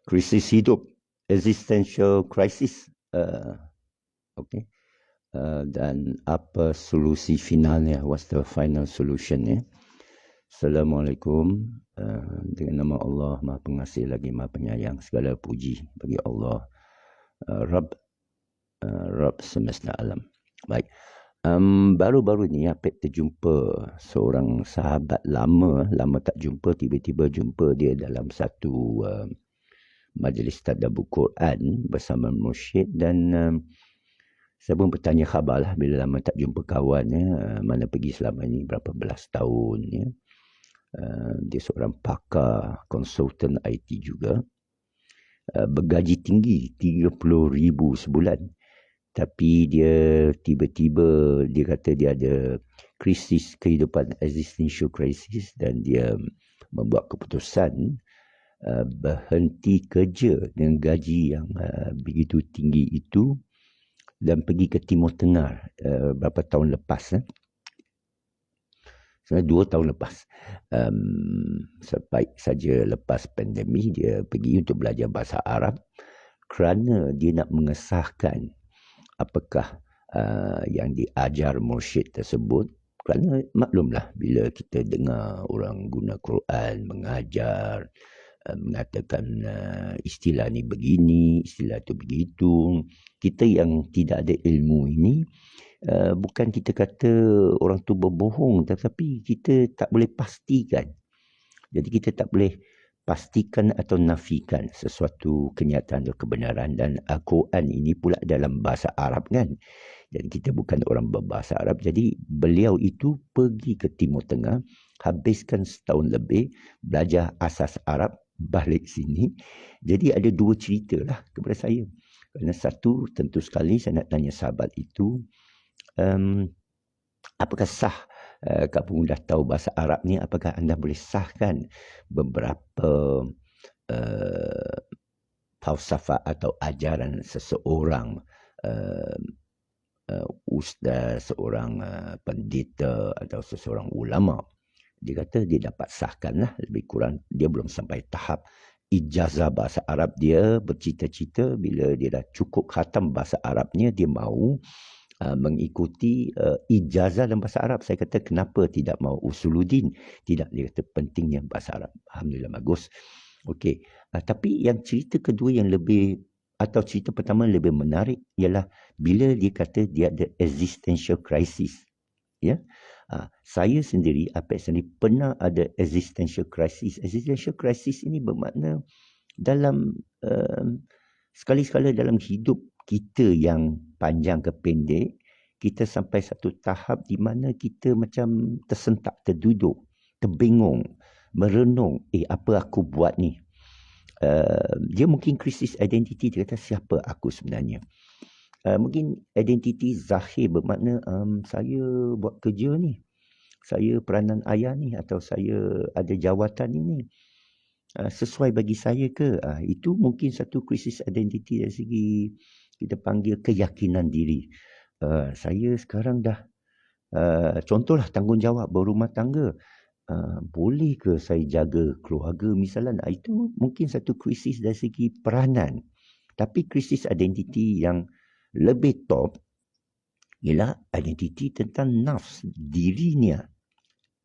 krisis hidup, existential crisis. Okay. Dan apa solusi finalnya? What's the final solution? Assalamualaikum. Dengan nama Allah Maha Pengasih lagi Maha Penyayang, segala puji bagi Allah, Rabb semesta alam. Baik. Baru-baru ni Apek terjumpa seorang sahabat lama tak jumpa, tiba-tiba jumpa dia dalam satu majlis tadabbur Quran bersama mursyid, dan saya pun bertanya khabar lah bila lama tak jumpa kawan, mana pergi selama ni, berapa belas tahun. Dia seorang pakar konsultan IT juga, bergaji tinggi 30,000 sebulan, tapi dia tiba-tiba dia kata dia ada krisis kehidupan, existential crisis, dan dia membuat keputusan berhenti kerja dengan gaji yang begitu tinggi itu dan pergi ke Timur Tengah berapa tahun lepas. Sebenarnya 2 tahun lepas. Sebaik saja lepas pandemik dia pergi untuk belajar bahasa Arab kerana dia nak mengesahkan apakah yang diajar mursyid tersebut. Kerana maklumlah bila kita dengar orang guna Quran mengajar, mengatakan istilah ni begini, istilah tu begitu. Kita yang tidak ada ilmu ini, bukan kita kata orang tu berbohong, tetapi kita tak boleh pastikan. Jadi kita tak boleh pastikan atau nafikan sesuatu kenyataan atau kebenaran. Dan Al-Quran ini pula dalam bahasa Arab kan. Jadi kita bukan orang berbahasa Arab. Jadi beliau itu pergi ke Timur Tengah, habiskan setahun lebih belajar asas Arab, balik sini. Jadi ada 2 cerita lah kepada saya. Kerana satu, tentu sekali saya nak tanya sahabat itu, apakah sah, Kak Pung dah tahu bahasa Arab ni, apakah anda boleh sahkan beberapa falsafah atau ajaran seseorang, ustaz, seorang pendeta atau seseorang ulama. Dia kata dia dapat sahkan lah, lebih kurang dia belum sampai tahap ijazah bahasa Arab. Dia bercita-cita bila dia dah cukup khatam bahasa Arabnya, dia mahu mengikuti ijazah dalam bahasa Arab. Saya kata kenapa tidak mahu usuluddin? Tidak, dia kata pentingnya bahasa Arab. Alhamdulillah, bagus. Okey, tapi yang cerita kedua yang lebih, atau cerita pertama lebih menarik ialah bila dia kata dia ada existential crisis. Ya, saya sendiri, Apek sendiri pernah ada existential crisis. Existential crisis ini bermakna dalam sekali-sekala dalam hidup kita yang panjang ke pendek, kita sampai satu tahap di mana kita macam tersentak, terduduk, terbingung, merenung, apa aku buat ni? Dia mungkin krisis identiti. Dia kata siapa aku sebenarnya? Mungkin identiti zahir bermakna saya buat kerja ni, saya peranan ayah ni, atau saya ada jawatan ini, sesuai bagi saya ke? Itu mungkin satu krisis identiti dari segi kita panggil keyakinan diri. Saya sekarang dah contohlah tanggungjawab berumah tangga, boleh ke saya jaga keluarga misalnya? Itu mungkin satu krisis dari segi peranan. Tapi krisis identiti yang lebih top ialah identiti tentang nafs dirinya,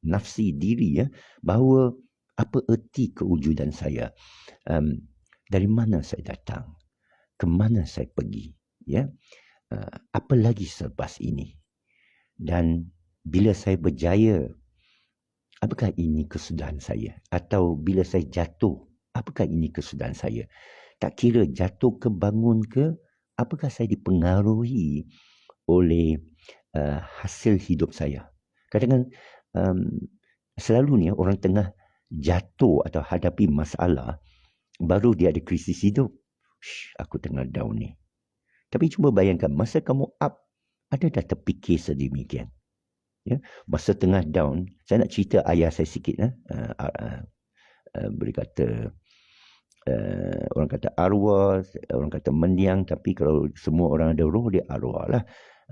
nafsi diri, bahawa apa erti kewujudan saya, dari mana saya datang, ke mana saya pergi, apa lagi selepas ini, dan bila saya berjaya, apakah ini kesudahan saya, atau bila saya jatuh, apakah ini kesudahan saya? Tak kira jatuh ke bangun ke, apakah saya dipengaruhi oleh hasil hidup saya? Kadang-kadang selalu ni orang tengah jatuh atau hadapi masalah, baru dia ada krisis hidup. Aku tengah down ni. Tapi cuba bayangkan, masa kamu up, ada dah terfikir sedemikian? Masa tengah down, saya nak cerita ayah saya sikit. Boleh kata, orang kata arwah, orang kata mendiang, tapi kalau semua orang ada roh, dia arwah lah.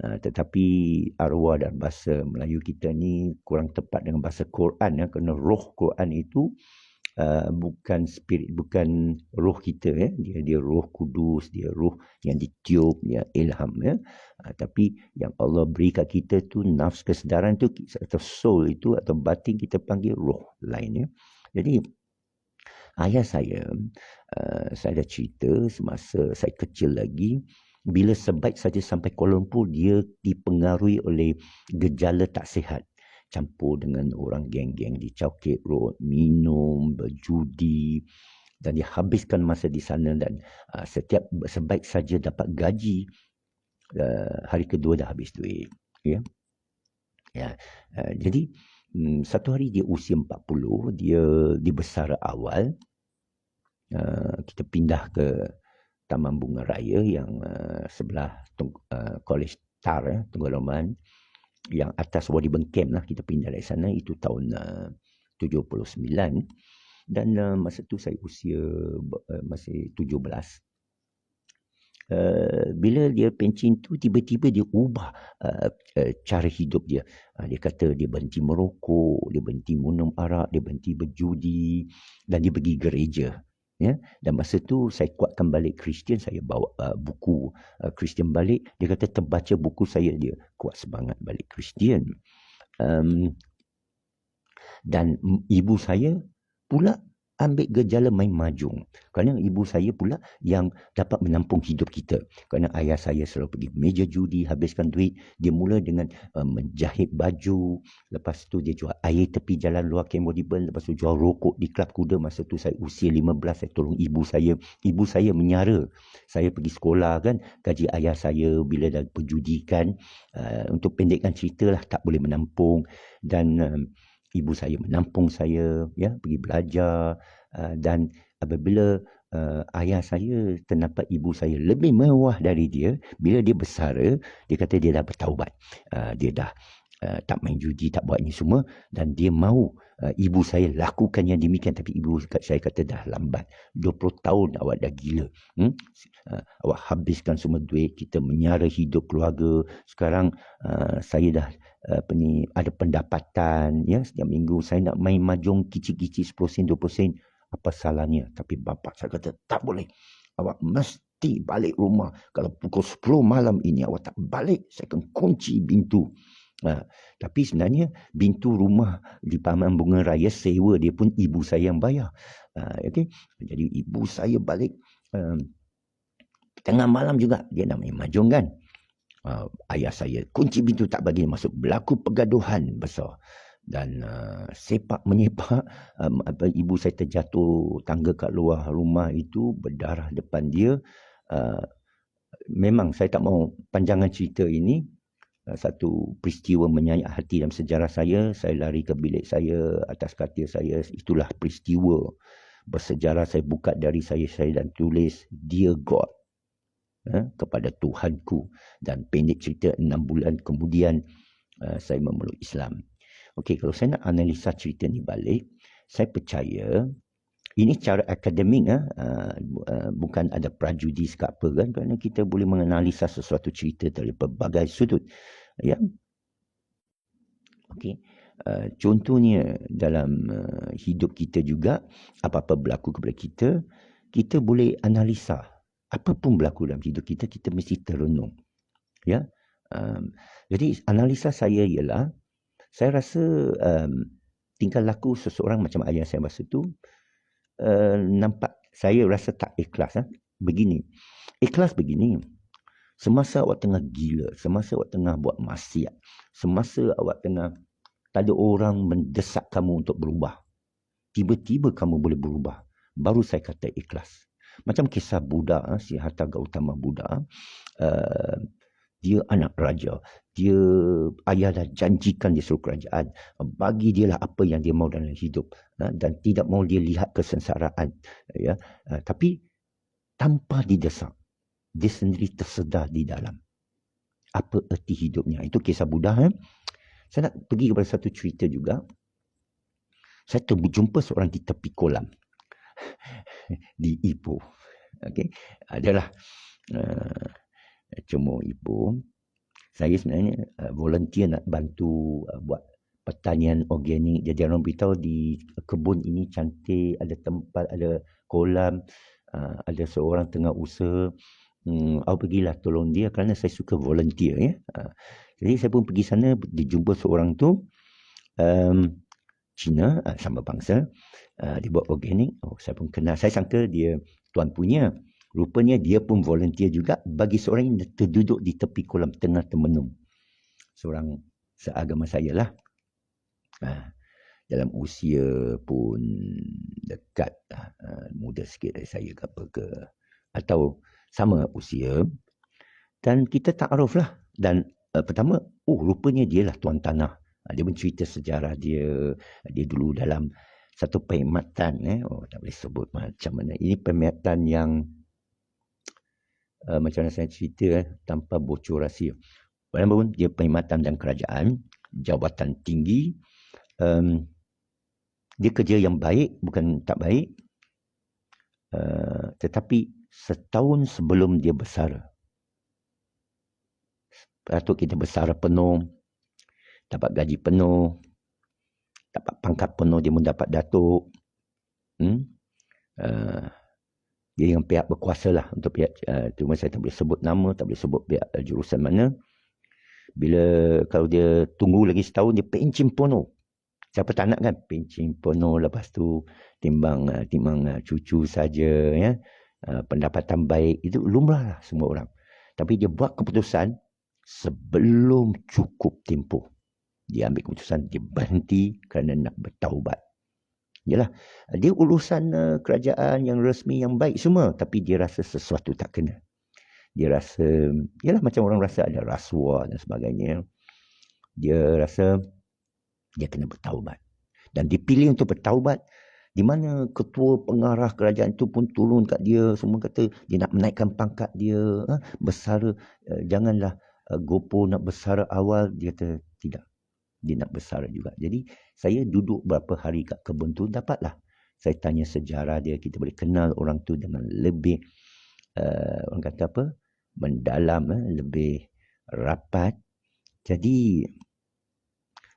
Tetapi arwah dalam bahasa Melayu kita ni kurang tepat dengan bahasa Quran, kerana roh Quran itu bukan spirit, bukan roh kita ya. Dia roh kudus, dia roh yang ditiup, dia ilham ya. Tapi yang Allah beri kat kita tu nafs kesedaran tu atau soul itu atau batin kita panggil roh lain ya. Jadi ayah saya dah cerita semasa saya kecil lagi, bila sebaik saja sampai Kuala Lumpur, dia dipengaruhi oleh gejala tak sihat. Campur dengan orang geng-geng di Chowkit Road, minum, berjudi, dan dia habiskan masa di sana. Dan setiap sebaik saja dapat gaji, hari kedua dah habis duit. Ya. Jadi satu hari dia usia 40, dia di Besara awal. Kita pindah ke Taman Bunga Raya yang sebelah College Tar, Tunggul Roman, yang atas Wadi Bengkem lah. Kita pindah dari sana, itu tahun 79. Dan masa tu saya usia masih 17. Bila dia pencin tu, tiba-tiba dia ubah cara hidup dia. Dia kata dia berhenti merokok, dia berhenti minum arak, dia berhenti berjudi, dan dia pergi gereja. Ya, dan masa tu saya kuatkan balik Kristian, saya bawa buku Kristian balik. Dia kata terbaca buku saya, dia kuat semangat balik Kristian. Dan ibu saya pula ambil gejala main mahjong. Kerana ibu saya pula yang dapat menampung hidup kita. Kerana ayah saya selalu pergi meja judi, habiskan duit. Dia mula dengan menjahit baju. Lepas tu dia jual air tepi jalan luar Cambodia. Lepas tu jual rokok di Kelab Kuda. Masa tu saya usia 15, saya tolong ibu saya. Ibu saya menyara saya pergi sekolah kan. Gaji ayah saya bila dah perjudikan. Untuk pendekkan cerita lah, tak boleh menampung. Dan ibu saya menampung saya, ya, pergi belajar. Dan apabila ayah saya ternampak ibu saya lebih mewah dari dia, bila dia bersara, dia kata dia dah bertaubat. Dia dah tak main judi, tak buat ini semua. Dan dia mahu ibu saya lakukan yang demikian. Tapi ibu saya kata dah lambat. 20 tahun awak dah gila. Awak habiskan semua duit, kita menyara hidup keluarga. Sekarang saya dah ada pendapatan, ya, setiap minggu saya nak main mahjong kicik-kicik 10 sen, 20 sen, apa salahnya? Tapi bapa saya kata tak boleh, awak mesti balik rumah. Kalau pukul 10 malam ini awak tak balik, saya akan kunci pintu. Tapi sebenarnya pintu rumah di Taman Bunga Raya sewa dia pun ibu saya yang bayar. Okay? Jadi ibu saya balik tengah malam juga, dia nak main mahjong kan. Ayah saya kunci pintu, tak bagi masuk. Berlaku pergaduhan besar. Dan sepak menyepak, ibu saya terjatuh tangga kat luar rumah itu, berdarah depan dia. Memang saya tak mau panjangan cerita ini. Satu peristiwa menyayat hati dalam sejarah saya. Saya lari ke bilik saya, atas katil saya. Itulah peristiwa bersejarah. Saya buka dari saya dan tulis Dear God, kepada Tuhanku. Dan pendek cerita 6 bulan kemudian saya memeluk Islam. Okey, kalau saya nak analisa cerita ni balik, saya percaya ini cara akademik, bukan ada prejudis ke apa kan, kerana kita boleh menganalisa sesuatu cerita dari pelbagai sudut. Ya. Okey. Contohnya dalam hidup kita juga, apa-apa berlaku kepada kita, kita boleh analisa. Apa pun berlaku dalam hidup kita, kita mesti terenung. Ya. Jadi analisa saya ialah, saya rasa tingkah laku seseorang macam ayah saya masa tu, nampak saya rasa tak ikhlas. Begini, ikhlas begini. Semasa awak tengah gila, semasa awak tengah buat maksiat, semasa awak tengah tak ada orang mendesak kamu untuk berubah, tiba-tiba kamu boleh berubah, baru saya kata ikhlas. Macam kisah Buddha, Siddhartha Gautama Buddha, dia anak raja. Dia, ayah dah janjikan dia seluruh kerajaan. Bagi dia lah apa yang dia mahu dalam hidup. Dan tidak mahu dia lihat kesengsaraan. Ya. Tapi tanpa didesak, dia sendiri tersedar di dalam apa erti hidupnya. Itu kisah Buddha. Saya nak pergi kepada satu cerita juga. Saya terjumpa seorang di tepi kolam. Di Ipoh. Okay. Adalah Cemur Ipoh. Saya sebenarnya volunteer nak bantu buat pertanian organik. Jadi orang beritahu di kebun ini cantik, ada tempat, ada kolam, ada seorang tengah usaha. Awak pergilah tolong dia kerana saya suka volunteer ya. Jadi saya pun pergi sana, dijumpa seorang tu Cina, sama bangsa. Dia buat organik. Saya pun kenal. Saya sangka dia tuan punya. Rupanya dia pun volunteer juga bagi seorang yang terduduk di tepi kolam tengah termenung. Seorang seagama saya lah. Dalam usia pun dekat, muda sikit dari saya ke apa ke. Atau sama usia. Dan kita ta'aruf lah. Dan pertama, rupanya dia lah tuan tanah. Dia mencerita sejarah dia. Dia dulu dalam satu perkhidmatan. Tak boleh sebut macam mana. Ini perkhidmatan yang macam mana saya cerita tanpa bocor rahsia. Walaupun dia perkhidmatan dan kerajaan, jabatan tinggi. Dia kerja yang baik, bukan tak baik. Tetapi setahun sebelum dia bersara, patut kita bersara penuh, dapat gaji penuh, dapat pangkat penuh, dia pun dapat datuk. Dia yang pihak berkuasa lah untuk pihak, cuma saya tak boleh sebut nama, tak boleh sebut pihak jurusan mana. Bila kalau dia tunggu lagi setahun, dia pencin penuh. Siapa tak nak kan pencin penuh, lepas tu timbang cucu saja ya. Pendapatan baik itu lumrah lah semua orang. Tapi dia buat keputusan sebelum cukup tempoh. Dia ambil keputusan, dia berhenti kerana nak bertaubat. Yalah, dia urusan kerajaan yang resmi yang baik semua, tapi dia rasa sesuatu tak kena. Dia rasa, yalah macam orang rasa ada rasuah dan sebagainya. Dia rasa dia kena bertaubat. Dan dipilih untuk bertaubat, di mana ketua pengarah kerajaan itu pun turun kat dia, semua kata dia nak menaikkan pangkat dia, bersara, janganlah gopo nak bersara awal, dia kata tidak. Dia nak bersara juga. Jadi saya duduk berapa hari kat kebun tu, dapatlah saya tanya sejarah dia, kita boleh kenal orang tu dengan lebih orang kata apa, mendalam, lebih rapat. Jadi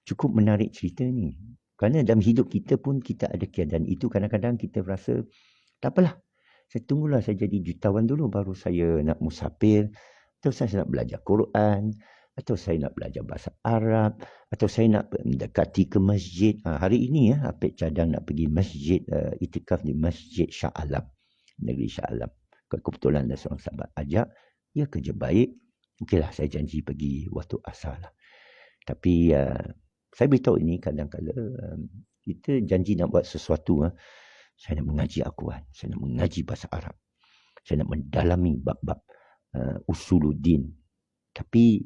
cukup menarik cerita ni. Kerana dalam hidup kita pun kita ada keadaan itu. Kadang-kadang kita rasa tak apalah, saya tunggulah saya jadi jutawan dulu baru saya nak musafir, atau saya nak belajar Quran, atau saya nak belajar bahasa Arab, atau saya nak mendekati ke masjid. Hari ini Apek cadang nak pergi masjid, itikaf di Masjid Shah Alam, negeri Shah Alam. Kebetulan ada seorang sahabat ajak, ya kerja baik. Okeylah, saya janji pergi waktu asar lah. Tapi saya beritahu ini kadang-kadang kita janji nak buat sesuatu. Saya nak mengaji Al-Quran, saya nak mengaji bahasa Arab, saya nak mendalami bab-bab usuluddin. Tapi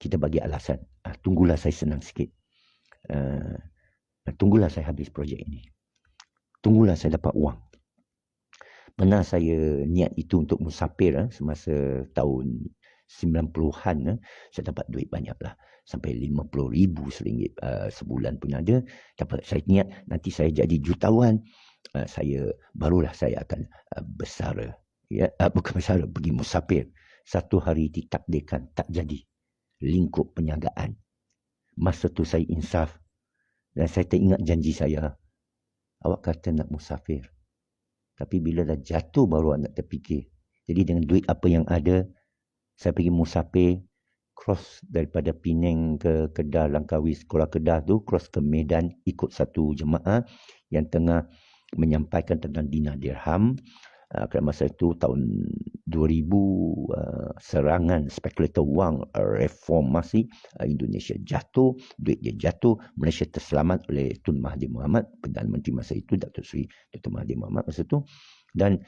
kita bagi alasan, tunggulah saya senang sikit. Tunggulah saya habis projek ini. Tunggulah saya dapat wang. Pernah saya niat itu untuk musafir semasa tahun 90-an. Saya dapat duit banyak lah. Sampai 50,000 seringgit sebulan pun ada. Dapat saya niat, nanti saya jadi jutawan. Barulah saya akan bersara. Ya, bukan bersara, pergi musafir. Satu hari ditakdirkan tak jadi. Lingkup penyagaan. Masa tu saya insaf. Dan saya teringat janji saya. Awak kata nak musafir. Tapi bila dah jatuh baru awak nak terfikir. Jadi dengan duit apa yang ada, saya pergi musafir. Cross daripada Penang ke Kedah, Langkawi, sekolah Kedah tu. Cross ke Medan, ikut satu jemaah yang tengah menyampaikan tentang dinar dirham. Kerana masa itu tahun 2000, serangan spekulator wang, reformasi, Indonesia jatuh, duit dia jatuh, Malaysia terselamat oleh Tun Mahathir Mohamad, Perdana Menteri masa itu, Datuk Seri Dr. Mahathir Mohamad masa itu. Dan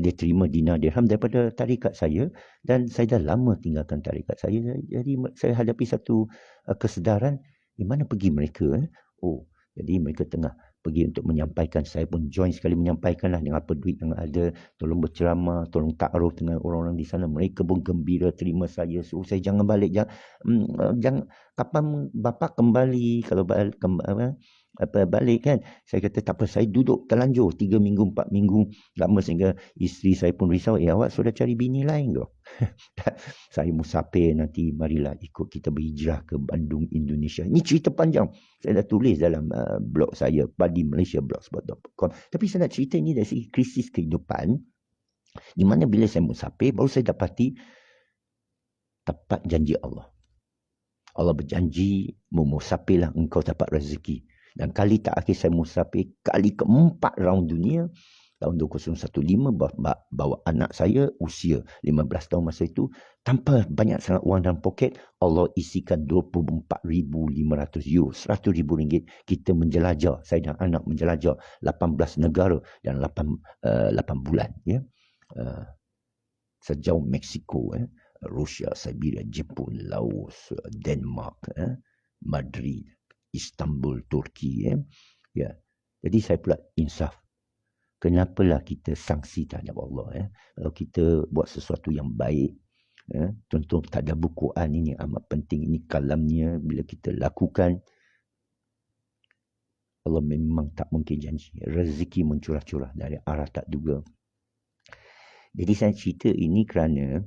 dia terima dinar dirham daripada tarikat saya, dan saya dah lama tinggalkan tarikat saya. Jadi saya hadapi satu kesedaran, di mana pergi mereka? Jadi mereka tengah pergi untuk menyampaikan. Saya pun join sekali menyampaikanlah dengan apa duit yang ada. Tolong berceramah, tolong ta'aruf dengan orang-orang di sana. Mereka pun gembira terima saya. Suruh saya jangan balik. Jangan kapan bapa kembali. Kalau balik kan. Saya kata tak apa, saya duduk terlanjur 3 minggu 4 minggu lama sehingga isteri saya pun risau, awak sudah cari bini lain ke? Saya musafir nanti, marilah ikut kita berhijrah ke Bandung, Indonesia. Ini cerita panjang. Saya dah tulis dalam blog saya, Padi Malaysia blogspot.com. Tapi saya nak cerita ini dari segi krisis kehidupan, di mana bila saya musafir, baru saya dapati tepat janji Allah. Allah berjanji, musafirlah engkau dapat rezeki. Dan kali tak akhir saya musafir, kali keempat round dunia, tahun 2015, bawa anak saya usia 15 tahun masa itu, tanpa banyak sangat wang dalam poket, Allah isikan 24,500 euro, 100,000 ringgit. Kita menjelajah, saya dan anak menjelajah 18 negara dan 8 bulan. Ya. Sejauh Mexico, Rusia, Siberia, Jepun, Laos, Denmark, Madrid, Istanbul, Turki. Ya. Jadi saya pula insaf. Kenapalah kita sanksi terhadap Allah? Kalau kita buat sesuatu yang baik, contoh tak ada bukuan ini amat penting, ini kalamnya, bila kita lakukan, Allah memang tak mungkin janji. Rezeki mencurah-curah dari arah tak duga. Jadi saya cerita ini kerana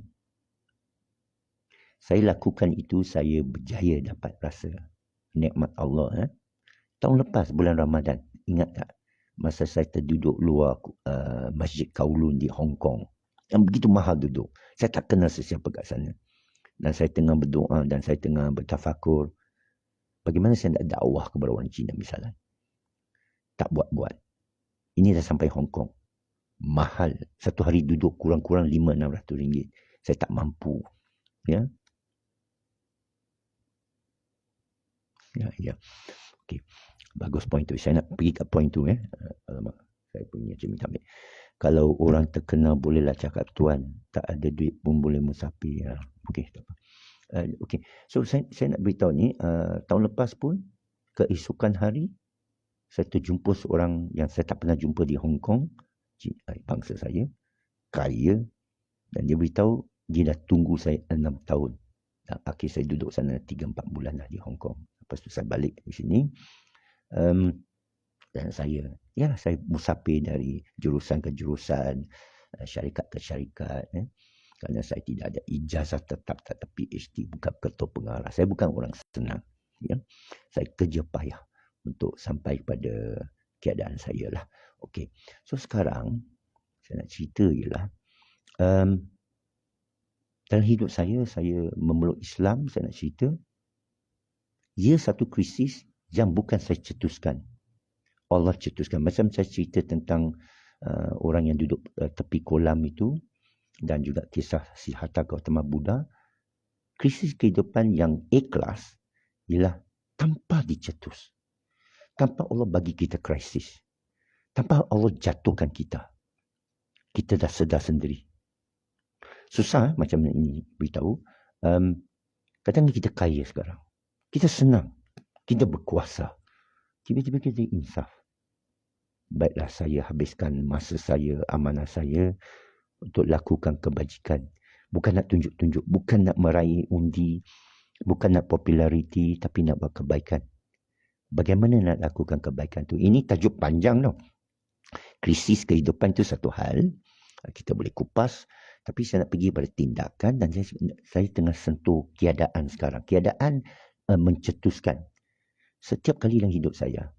saya lakukan itu, saya berjaya dapat rasa nikmat Allah. Tahun lepas bulan Ramadan, ingat tak? Masa saya terduduk luar Masjid Kowloon di Hong Kong. Yang begitu mahal duduk. Saya tak kenal sesiapa kat sana. Dan saya tengah berdoa dan saya tengah bertafakur. Bagaimana saya nak dakwah kepada orang Cina misalnya. Tak buat-buat. Ini dah sampai Hong Kong. Mahal. Satu hari duduk kurang-kurang 500-600 ringgit. Saya tak mampu. Ya. Ya. Okey. Bagus point tu. Saya nak pergi ke point tu. Alamak. Saya punya cermin tak ambil. Kalau orang terkenal bolehlah cakap tuan. Tak ada duit pun boleh musafir. Okey. Okey. So saya nak beritahu ni. Tahun lepas pun. Keesokan hari. Saya terjumpa seorang yang saya tak pernah jumpa di Hong Kong. Bangsa saya. Kaya. Dan dia beritahu. Dia dah tunggu saya 6 tahun. Dan akhir saya duduk sana 3-4 bulan lah di Hong Kong. Lepas tu saya balik di sini. Dan saya musafir dari jurusan ke jurusan, syarikat ke syarikat. Kerana saya tidak ada ijazah tetap, tak ada PhD, bukan ketua pengarah. Saya bukan orang senang. Ya. Saya kerja payah untuk sampai pada keadaan saya lah. Okey. So sekarang, saya nak cerita ialah, dalam hidup saya memeluk Islam, saya nak cerita, ia satu krisis yang bukan saya cetuskan. Allah cetuskan. Macam saya cerita tentang orang yang duduk tepi kolam itu dan juga kisah Siddhartha Gautama Buddha. Krisis kehidupan yang ikhlas ialah tanpa dicetus. Tanpa Allah bagi kita krisis. Tanpa Allah jatuhkan kita. Kita dah sedar sendiri. Susah macam ini beritahu. Kadang kita kaya sekarang. Kita senang. Kita berkuasa. Tiba-tiba kita insaf. Baiklah saya habiskan masa saya, amanah saya untuk lakukan kebajikan. Bukan nak tunjuk-tunjuk. Bukan nak meraih undi. Bukan nak populariti. Tapi nak buat kebaikan. Bagaimana nak lakukan kebaikan tu? Ini tajuk panjang tau. Krisis kehidupan tu satu hal. Kita boleh kupas. Tapi saya nak pergi pada tindakan. Dan saya tengah sentuh keadaan sekarang. Keadaan mencetuskan. Setiap kali dalam hidup saya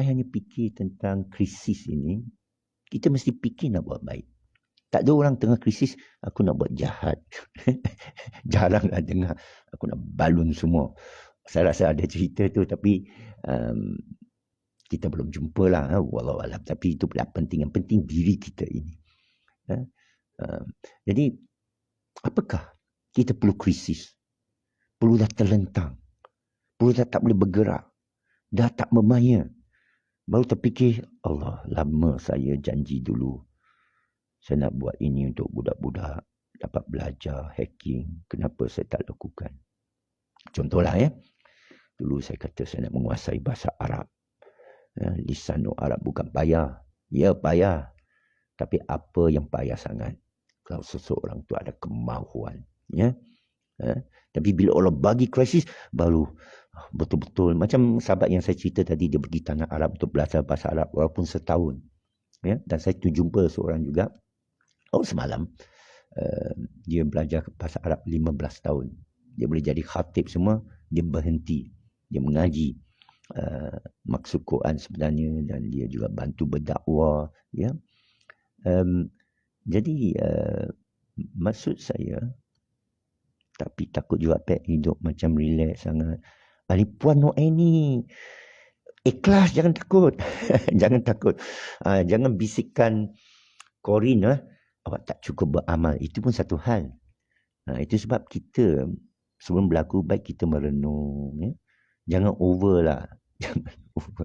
hanya fikir tentang krisis ini. Kita mesti fikir nak buat baik. Tak ada orang tengah krisis, aku nak buat jahat. Jarang lah dengar, aku nak balun semua. Saya rasa ada cerita tu, tapi kita belum jumpa lah. Wallahualam. Tapi itu pula penting. Yang penting diri kita ini. Jadi, apakah kita perlu krisis? Perlu dah terlentang. Perlu dah tak boleh bergerak. Dah tak memaya. Baru terfikir, Allah, lama saya janji dulu. Saya nak buat ini untuk budak-budak. Dapat belajar, hacking. Kenapa saya tak lakukan? Contohlah ya. Dulu saya kata saya nak menguasai bahasa Arab. Lisanul Arab bukan payah. Ya payah. Tapi apa yang payah sangat? Kalau seseorang tu ada kemahuan. Ya. Tapi bila Allah bagi krisis, baru betul-betul. Macam sahabat yang saya cerita tadi, dia pergi tanah Arab untuk belajar bahasa Arab walaupun setahun. Dan saya jumpa seorang juga, semalam, dia belajar bahasa Arab 15 tahun. Dia boleh jadi khatib semua, dia berhenti. Dia mengaji maksud Quran sebenarnya, dan dia juga bantu berdakwah. Jadi maksud saya, tapi takut juga hidup macam relax sangat. Puan Noe ni ikhlas, jangan takut. Jangan takut. Jangan bisikkan Corin, awak tak cukup beramal. Itu pun satu hal. Itu sebab kita sebelum berlaku, baik kita merenung. Jangan over lah. Jangan over.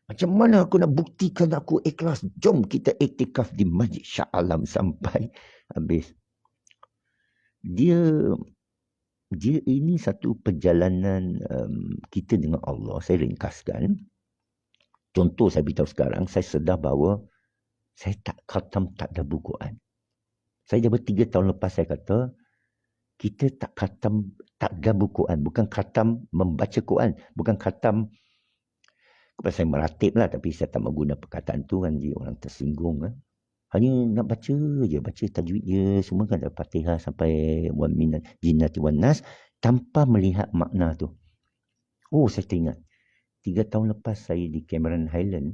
Macam mana aku nak buktikan aku ikhlas? Jom kita iktikaf di Masjid Shah Alam sampai habis. Dia ini satu perjalanan kita dengan Allah. Saya ringkaskan. Contoh saya beritahu sekarang, saya sedar bahawa saya tak khatam tadabbur Quran. Saya dah 3 tahun lepas saya kata, kita tak khatam tadabbur Quran. Bukan khatam membaca Quran. Bukan khatam, kepada saya meratib lah, tapi saya tak menggunakan perkataan tu kan, dia orang tersinggung. Hanya nak baca je, baca tajwid je, semua kan ada Fatihah sampai wa minal jinnati wan nas, tanpa melihat makna tu. Saya teringat 3 tahun lepas saya di Cameron Highland,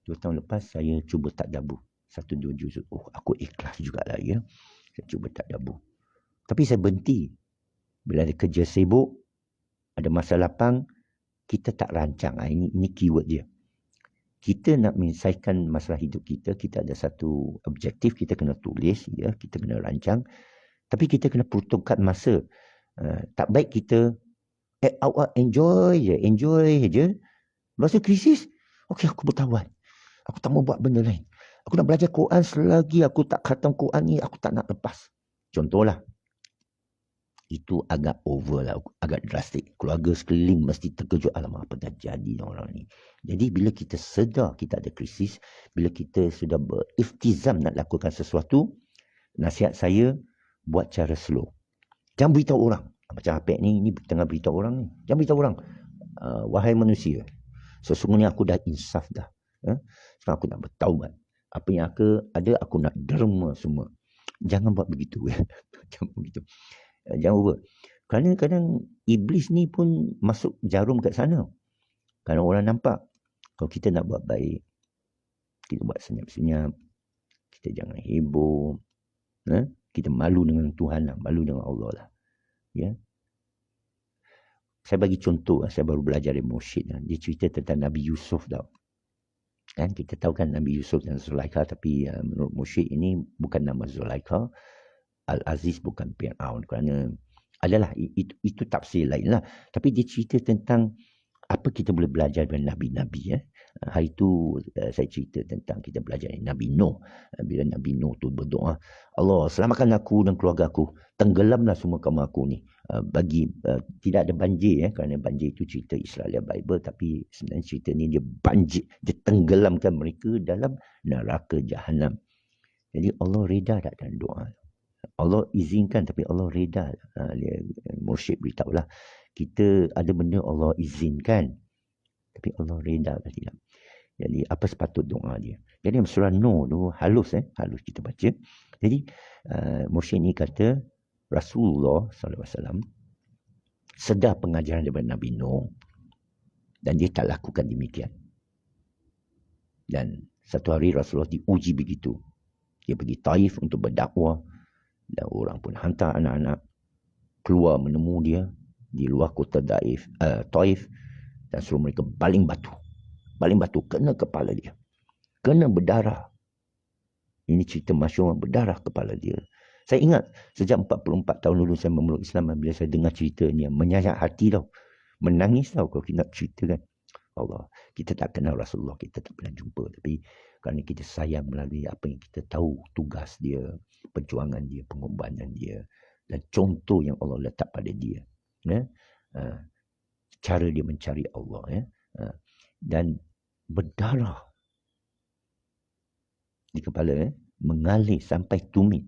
2 tahun lepas saya cuba tadabbur 1-2 juzuk. Aku ikhlas jugalah ya. Saya cuba tadabbur. Tapi saya berhenti. Bila ada kerja sibuk, ada masa lapang, kita tak rancang. Ini keyword dia. Kita nak menyelesaikan masalah hidup kita, kita ada satu objektif, kita kena tulis, kita kena rancang. Tapi kita kena peruntukkan masa. Tak baik kita awak enjoy je. Lepas tu krisis, okey aku bertawan. Aku tak mau buat benda lain. Aku nak belajar Quran selagi aku tak khatam Quran ni, aku tak nak lepas. Contohlah. Itu agak over lah, agak drastik. Keluarga sekeliling mesti terkejut, alamak apa dah jadi orang ni. Jadi bila kita sedar kita ada krisis, bila kita sudah beriftizam nak lakukan sesuatu, nasihat saya, buat cara slow. Jangan beritahu orang. Macam Apek ni tengah beritahu orang ni. Jangan beritahu orang. Wahai manusia, sesungguhnya aku dah insaf dah. Sekarang aku nak bertaubat. Apa yang ada, aku nak derma semua. Jangan buat begitu. Jangan begitu. Jangan over. Kerana kadang iblis ni pun masuk jarum kat sana. Kalau orang nampak, kalau kita nak buat baik, kita buat senyap-senyap, kita jangan heboh. Kita malu dengan Tuhan lah, malu dengan Allah lah. Ya. Saya bagi contoh, saya baru belajar dari Mursyid. Dia cerita tentang Nabi Yusuf tau. Kan kita tahu kan Nabi Yusuf dan Zulaikha, tapi menurut Mursyid ini bukan nama Zulaikha. Al-Aziz bukan Fir'aun, kerana adalah itu tafsir lain lah. Tapi dia cerita tentang apa kita boleh belajar dari Nabi-Nabi. Hari itu saya cerita tentang kita belajar dari Nabi Nuh. Bila Nabi Nuh tu berdoa, Allah selamatkan aku dan keluarga aku, tenggelamlah semua kaum aku ni. Bagi tidak ada banjir, kerana banjir itu cerita Israel Bible, tapi sebenarnya cerita ni dia banjir, dia tenggelamkan mereka dalam neraka Jahannam. Jadi Allah reda tak dalam doa? Allah izinkan, tapi Allah reda. Mursyid beritahu lah, kita ada benda Allah izinkan, tapi Allah reda ke tidak. Jadi apa sepatut doa dia. Jadi surah Nur tu halus kita baca. Jadi Mursyid ni kata Rasulullah SAW sedar pengajaran daripada Nabi Nuh, dan dia tak lakukan demikian. Dan satu hari Rasulullah diuji begitu. Dia pergi Taif untuk berdakwah, dan orang pun hantar anak-anak keluar menemu dia di luar kota Taif, dan suruh mereka baling batu. Baling batu kena kepala dia, kena berdarah. Ini cerita masyhur, berdarah kepala dia. Saya ingat sejak 44 tahun dulu saya memeluk Islam, bila saya dengar cerita ni, menyayat hati tau, menangis tau kalau kita nak ceritakan. Allah, kita tak kenal Rasulullah, kita tak pernah jumpa, tapi kerana kita sayang melalui apa yang kita tahu, tugas dia, perjuangan dia, pengorbanan dia, dan contoh yang Allah letak pada dia, cara dia mencari Allah, dan berdarah di kepala, mengalir sampai tumit.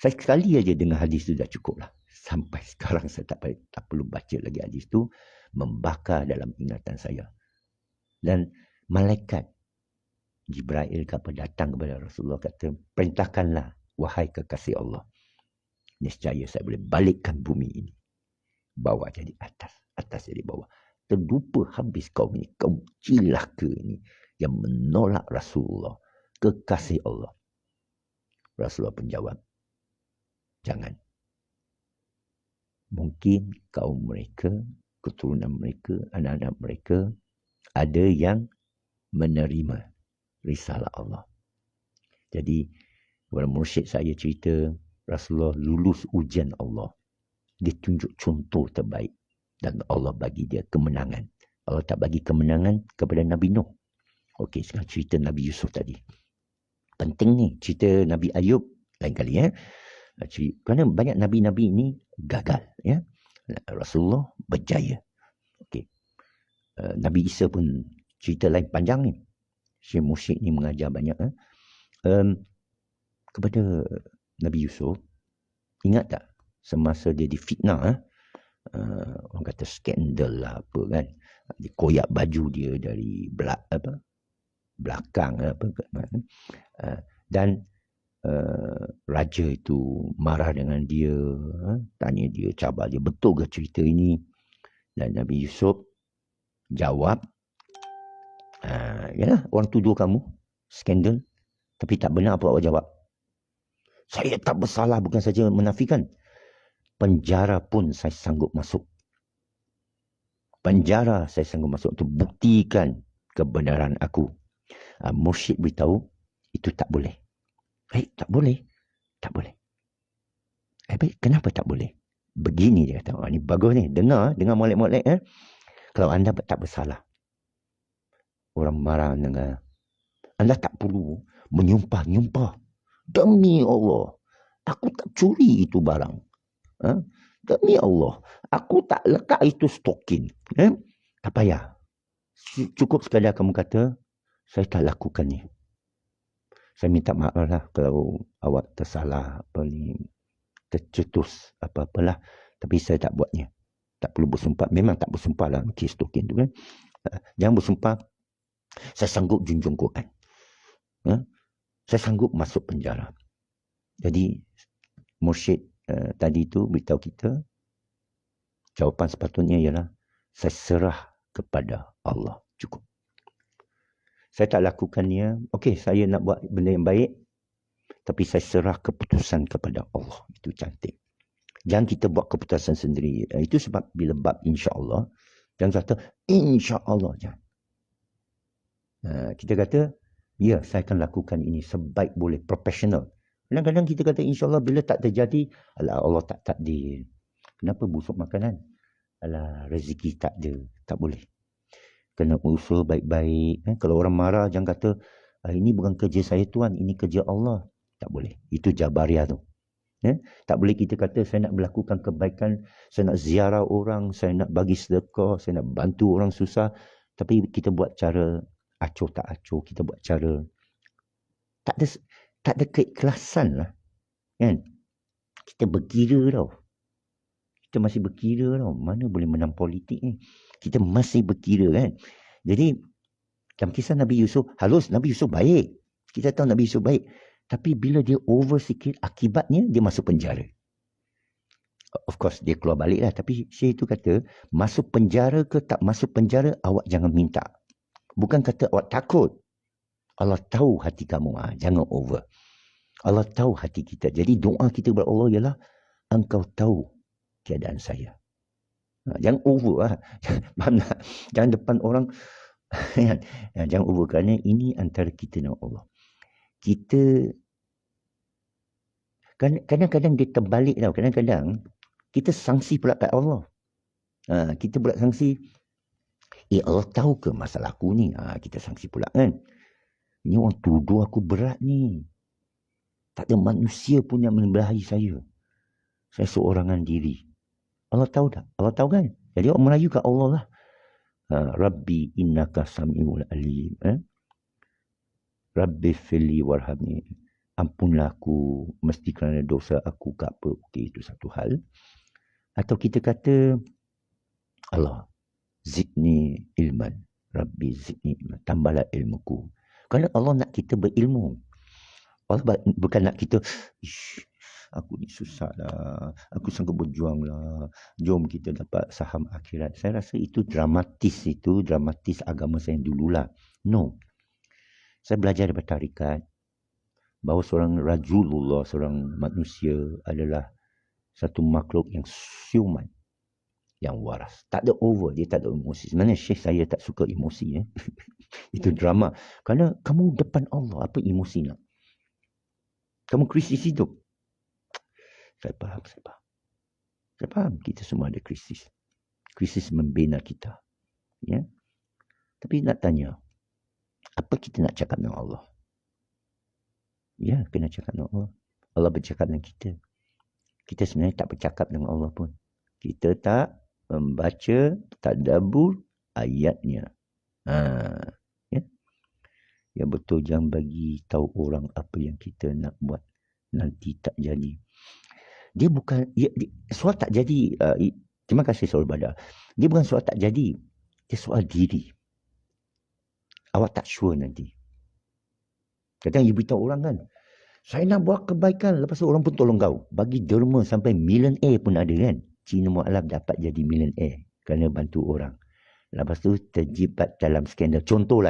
Saya sekali aja dengar hadis itu dah cukup lah. Sampai sekarang saya tak perlu baca lagi hadis itu. Membakar dalam ingatan saya. Dan malaikat Jibril datang kepada Rasulullah kata, perintahkanlah wahai kekasih Allah. Niscaya saya boleh balikkan bumi ini. Bawah jadi atas, atas jadi bawah. Terlupa habis kaum ini, kaum cilaka ini yang menolak Rasulullah, kekasih Allah. Rasulullah pun jawab, jangan. Mungkin kaum mereka, keturunan mereka, anak-anak mereka, ada yang menerima risalah Allah. Jadi, kepada mursyid saya cerita, Rasulullah lulus ujian Allah. Dia tunjuk contoh terbaik. Dan Allah bagi dia kemenangan. Allah tak bagi kemenangan kepada Nabi Nuh. Okey, sekarang cerita Nabi Yusuf tadi. Penting ni, cerita Nabi Ayub lain kali ya. Kerana banyak Nabi-Nabi ini gagal. Ya. Rasulullah berjaya. Okey. Nabi Isa pun cerita lain panjang ni. Syekh Mursyid ni mengajar banyak. Kepada Nabi Yusuf, ingat tak semasa dia difitnah, orang kata skandal lah apa kan, dia koyak baju dia dari belakang apa, dan raja itu marah dengan dia, tanya dia, cabar dia, betul ke cerita ini? Dan Nabi Yusuf jawab, yalah, orang tuduh kamu skandal, tapi tak benar apa awak jawab. Saya tak bersalah, bukan saja menafikan. Penjara pun saya sanggup masuk. Penjara saya sanggup masuk untuk buktikan kebenaran aku. Mursyid beritahu, itu tak boleh. Tak boleh. Tak boleh. Baik, kenapa tak boleh? Begini dia kata, ni bagus ni. Dengar molek-molek. Kalau anda tak bersalah. Orang marah dengar. Anda tak perlu menyumpah-nyumpah. Demi Allah, aku tak curi itu barang. Demi Allah, aku tak lekat itu stokin. Tak payah. Cukup sekadar kamu kata, saya tak lakukannya. Saya minta maaf lah kalau awak tersalah, tercetus, apa-apalah. Tapi saya tak buatnya. Tak perlu bersumpah. Memang tak bersumpah lah kes stokin tu kan. Jangan bersumpah, saya sanggup junjung Quran. Saya sanggup masuk penjara. Jadi, mursyid tadi tu beritahu kita, jawapan sepatutnya ialah, saya serah kepada Allah. Cukup. Saya tak lakukannya. Okey, saya nak buat benda yang baik, tapi saya serah keputusan kepada Allah. Itu cantik. Jangan kita buat keputusan sendiri. Itu sebab bila bab insya-Allah, jangan kata insya-Allah. Jangan. Kita kata, ya, saya akan lakukan ini sebaik boleh, profesional. Kadang-kadang kita kata insya-Allah, bila tak terjadi, Allah tak takdir. Kenapa busuk makanan? Rezeki tak ada. Tak boleh. Kena usaha baik-baik. Kalau orang marah, jangan kata, ini bukan kerja saya Tuhan, ini kerja Allah. Tak boleh. Itu Jabariyah tu. Tak boleh kita kata, saya nak melakukan kebaikan, saya nak ziarah orang, saya nak bagi sedekah, saya nak bantu orang susah. Tapi kita buat cara acuh tak acuh, kita buat cara tak ada keikhlasan lah. Kan? Kita berkira tau. Kita masih berkira tau. Mana boleh menang politik ni. Kita masih berkira kan. Jadi, dalam kisah Nabi Yusuf, halus Nabi Yusuf baik. Kita tahu Nabi Yusuf baik. Tapi bila dia over sikit, akibatnya dia masuk penjara. Of course, dia keluar balik lah. Tapi Syekh itu kata, masuk penjara ke tak masuk penjara, awak jangan minta. Bukan kata awak takut. Allah tahu hati kamu. Jangan over. Allah tahu hati kita. Jadi doa kita kepada Allah ialah, engkau tahu keadaan saya. Jangan over. Jangan depan orang. Jangan over. Kerana ini antara kita dengan Allah. Kita kadang-kadang dia terbalik tau. Kadang-kadang kita sangsi pula kat Allah. Kita pula sangsi, Allah tahu ke masalah aku ni? Kita sangsi pula kan. Ini orang tuduh aku berat ni. Tak ada manusia pun yang membelahi saya. Saya seorangan diri. Allah tahu tak? Allah tahu kan? Jadi orang Melayu kat Allah lah. Rabbi innaka sami'ul alim. Rabbi fili warhamni. ampunlah aku mesti kerana dosa aku ke apa. Okey, itu satu hal. Atau kita kata, Allah, zidni ilman. Rabbi zidni ilman. Tambahlah ilmuku. Kerana Allah nak kita berilmu. Allah bukan nak kita, ish, aku ni susah lah, aku sanggup berjuang lah, jom kita dapat saham akhirat. Saya rasa itu dramatis agama saya dululah. No. Saya belajar daripada tarikat, bahawa seorang Rajulullah, seorang manusia adalah satu makhluk yang siuman, yang waras. Tak ada over, dia tak ada emosi. Sebenarnya Syekh saya tak suka emosi. Itu drama. Kerana kamu depan Allah, apa emosi nak? Kamu krisis hidup. Saya faham. Kita semua ada krisis. Krisis membina kita. Ya. Tapi nak tanya, apa kita nak cakap dengan Allah? Ya, kena cakap dengan Allah. Allah bercakap dengan kita. Kita sebenarnya tak bercakap dengan Allah pun. Kita tak membaca tadabbur ayatnya. Ya. Yang betul, jangan bagi tahu orang apa yang kita nak buat. Nanti tak jadi. Dia bukan, soal tak jadi. Terima kasih Saudara Badar. Dia bukan soal tak jadi. Dia soal diri. Awak tak sure nanti. Kadang you beritahu orang kan, saya nak buat kebaikan. Lepas tu orang pun tolong kau. Bagi derma sampai millionaire pun ada kan. Cina Mu'alaf dapat jadi millionaire kerana bantu orang. Lepas tu terjibat dalam skandal. Contoh.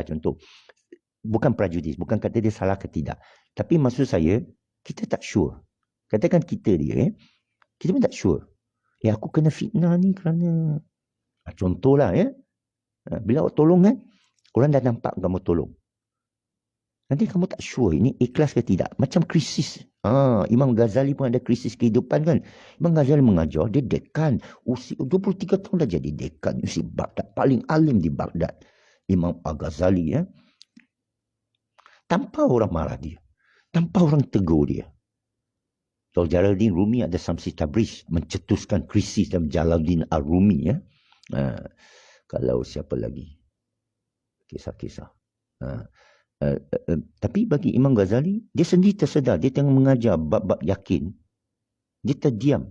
Bukan prejudis. Bukan kata dia salah ke tidak. Tapi maksud saya, kita tak sure. Katakan kita dia, kita pun tak sure. Aku kena fitnah ni kerana, contohlah ya. Bila awak tolong kan, orang dah nampak kamu tolong. Nanti kamu tak sure ini ikhlas ke tidak. Macam krisis. Imam Ghazali pun ada krisis kehidupan kan. Imam Ghazali mengajar, dia dekan. Usia 23 tahun dah jadi dekan. Usia Baghdad. Paling alim di Baghdad. Imam Al-Ghazali ya. Tanpa orang marah dia. Tanpa orang tegur dia. Kalau Jalaluddin Rumi ada Samsi Tabriz mencetuskan krisis dalam Jalaluddin Al-Rumi ya. Kalau siapa lagi? Kisah-kisah. Tapi bagi Imam Ghazali, dia sendiri tersedar. Dia tengah mengajar bab-bab yakin. Dia terdiam.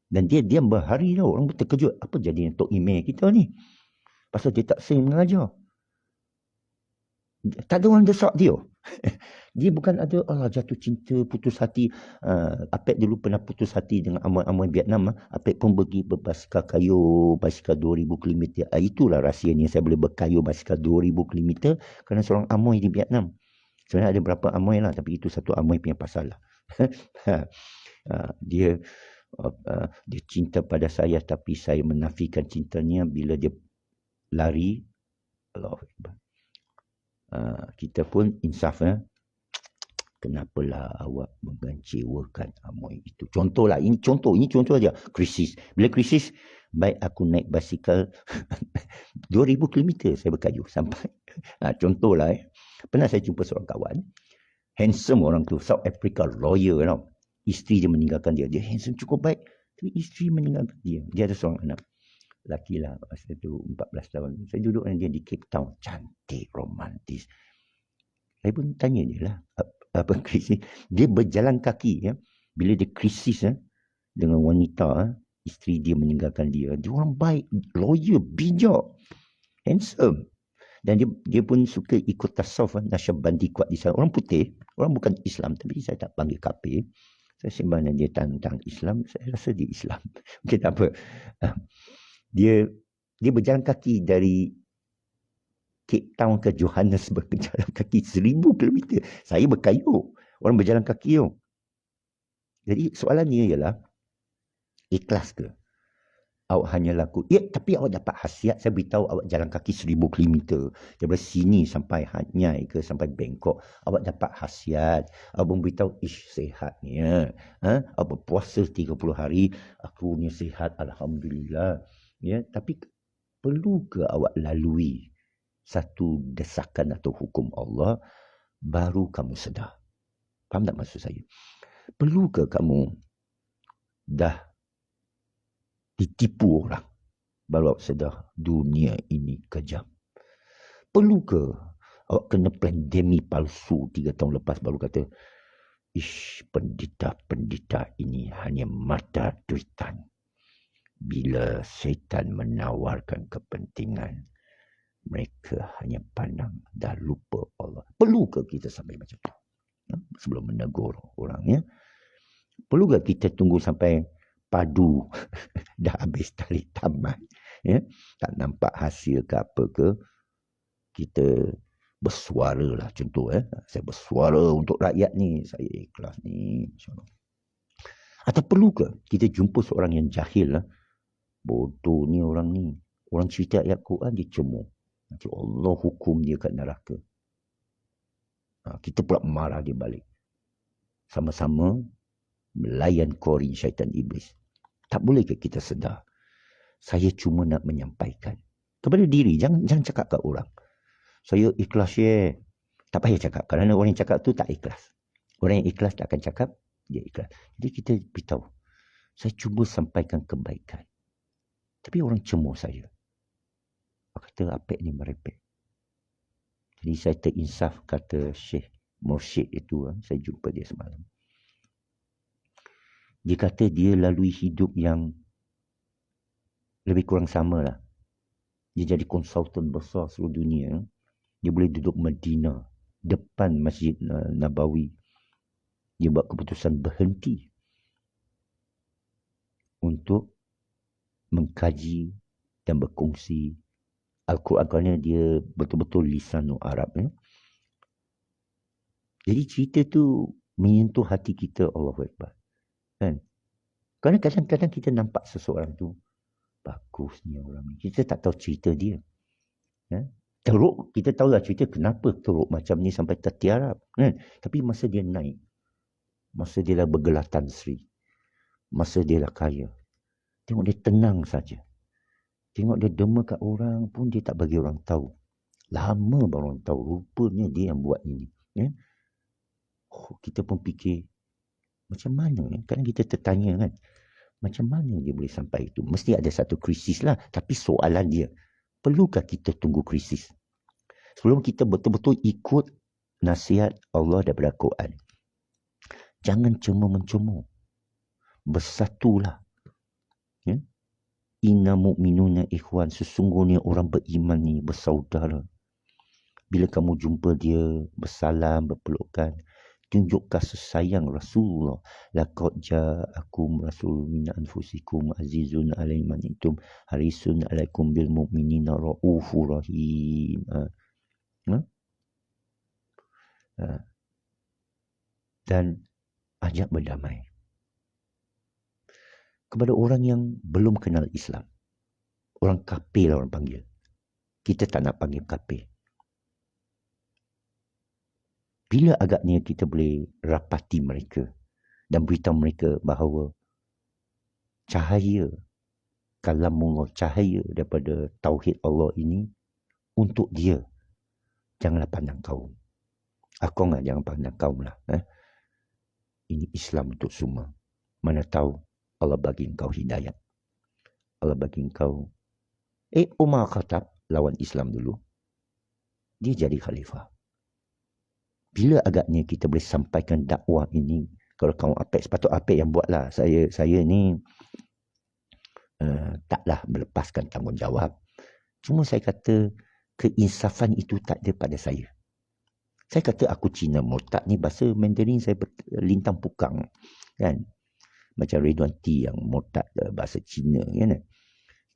Dan dia diam berhari tau. Orang terkejut. Apa jadi untuk email kita ni? Pasal dia tak sering mengajar. Tak ada orang desak dia. Dia bukan ada jatuh cinta, putus hati. Apek dulu pernah putus hati dengan amoy-amoy Vietnam. Apek pun pergi berbasikal kayu, basikal 2000 km. Itulah rahsianya saya boleh berkayu basikal 2000 km kerana seorang amoy di Vietnam. Sebenarnya ada berapa amoy lah, tapi itu satu amoy punya pasal lah. Dia cinta pada saya, tapi saya menafikan cintanya bila dia lari. Allahu Akbar. Kita pun insaf kenapalah awak mengecewakan amoy itu. Contohlah, ini contoh aja. Krisis. Bila krisis, baik aku naik basikal 2000 km saya berkayu sampai. Contohlah pernah saya jumpa seorang kawan, handsome orang tu, South Africa, lawyer tau. Isteri dia meninggalkan dia. Dia handsome cukup baik, tapi isteri meninggalkan dia. Dia ada seorang anak. Laki lah, masa tu 14 tahun. Saya duduk dengan dia di Cape Town. Cantik, romantis. Saya pun tanya dia lah, apa krisis. Dia berjalan kaki ya. Bila dia krisis dengan wanita, isteri dia meninggalkan dia. Dia orang baik, lawyer, bijak, handsome. Dan dia pun suka ikut tasawuf, Nasyabandi kuat di sana. Orang putih, orang bukan Islam, tapi saya tak panggil kafir. Saya sembang dengan dia tentang Islam. Saya rasa dia Islam. Okey, tak apa. Dia berjalan kaki dari Cape Town ke Johannesburg, berjalan kaki 1000 km. Saya berkayu. Orang berjalan kaki tu. Jadi soalannya ialah, ikhlas ke? Awak hanya laku. Tapi awak dapat khasiat. Saya beritahu awak jalan kaki 1000 km. Daripada sini sampai Hanyai ke sampai Bangkok. Awak dapat khasiat. Awak beritahu, sehat ni. Awak berpuasa 30 hari. Aku ni sehat, Alhamdulillah. Ya, tapi perlu ke awak lalui satu desakan atau hukum Allah baru kamu sedar? Faham tak maksud saya? Perlu ke kamu dah ditipu orang baru awak sedar dunia ini kejam? Perlu ke awak kena pandemi palsu 3 tahun lepas baru kata pendeta-pendeta ini hanya mata duitan. Bila syaitan menawarkan kepentingan, mereka hanya pandang dah lupa Allah. Perlukah kita sampai macam tu? Sebelum menegur orang, ya? Perlukah kita tunggu sampai padu dah habis tarik tamat, ya? Tak nampak hasil ke apa ke, kita bersuara lah, contoh, saya bersuara untuk rakyat ni, saya ikhlas ni, insyaAllah. Atau perlukah kita jumpa seorang yang jahil lah, bodoh ni orang ni, orang cerita ayat Quran dia cemur, nanti Allah hukum dia kat neraka. Kita pula marah dia balik, sama-sama melayan kori syaitan iblis. Tak boleh ke kita sedar, saya cuma nak menyampaikan kepada diri, jangan cakap kat orang saya ikhlas ya. Tak payah cakap, kerana orang yang cakap tu tak ikhlas. Orang yang ikhlas tak akan cakap dia ikhlas. Jadi kita beritahu, saya cuba sampaikan kebaikan, tapi orang cemur saya, kata apek ni merepek. Jadi saya terinsaf, kata Syekh Mursyid itu, saya jumpa dia semalam. Dia kata dia lalui hidup yang lebih kurang sama lah. Dia jadi konsultan besar seluruh dunia. Dia boleh duduk Madinah, depan Masjid Nabawi. Dia buat keputusan berhenti untuk mengkaji dan berkongsi Al-Quran, kerana dia betul-betul lisan Arab. Ya? Jadi cerita tu menyentuh hati kita, Allahu Akbar. Kan? Kerana kadang-kadang kita nampak seseorang tu, bagus ni orang ni, kita tak tahu cerita dia. Ya? Teruk, kita tahulah cerita kenapa teruk macam ni sampai tertiarap. Kan? Tapi masa dia naik, masa dia dah bergelar Tan Sri, masa dia dah kaya, tengok dia tenang saja. Tengok dia dema kat orang pun dia tak bagi orang tahu. Lama baru orang tahu, rupanya dia yang buat ini. Ya? Kita pun fikir, macam mana? Kadang kita tertanya kan, macam mana dia boleh sampai itu? Mesti ada satu krisis lah. Tapi soalan dia, perlukah kita tunggu krisis sebelum kita betul-betul ikut nasihat Allah daripada Quran? Jangan cemur-mencemur. Bersatulah. Ya? Inna mu'minuna ikhwan. Sesungguhnya orang beriman ni bersaudara. Bila kamu jumpa dia, bersalam, berpelukan, tunjuk kasih sayang Rasulullah. Laqad ja'akum rasulun min anfusikum azizun alaihi ma antum harisun alaikum bil mu'minina raufur rahim. Dan ajak berdamai kepada orang yang belum kenal Islam. Orang kafir lah orang panggil. Kita tak nak panggil kafir. Bila agaknya kita boleh rapati mereka dan beritahu mereka bahawa cahaya kalamullah, cahaya daripada tauhid Allah ini untuk dia. Janganlah pandang kaum. Aku enggak, jangan pandang kaum lah. Ini Islam untuk semua. Mana tahu Allah bagi engkau hidayat. Allah bagi engkau. Umar Khattab lawan Islam dulu. Dia jadi khalifah. Bila agaknya kita boleh sampaikan dakwah ini, kalau kamu apek, sepatut apek yang buatlah. Saya ni taklah melepaskan tanggungjawab. Cuma saya kata keinsafan itu tak ada pada saya. Saya kata aku Cina murtad ni, bahasa Mandarin saya lintang pukang. Kan? Macam Ridwan T yang murtad bahasa Cina. Kan?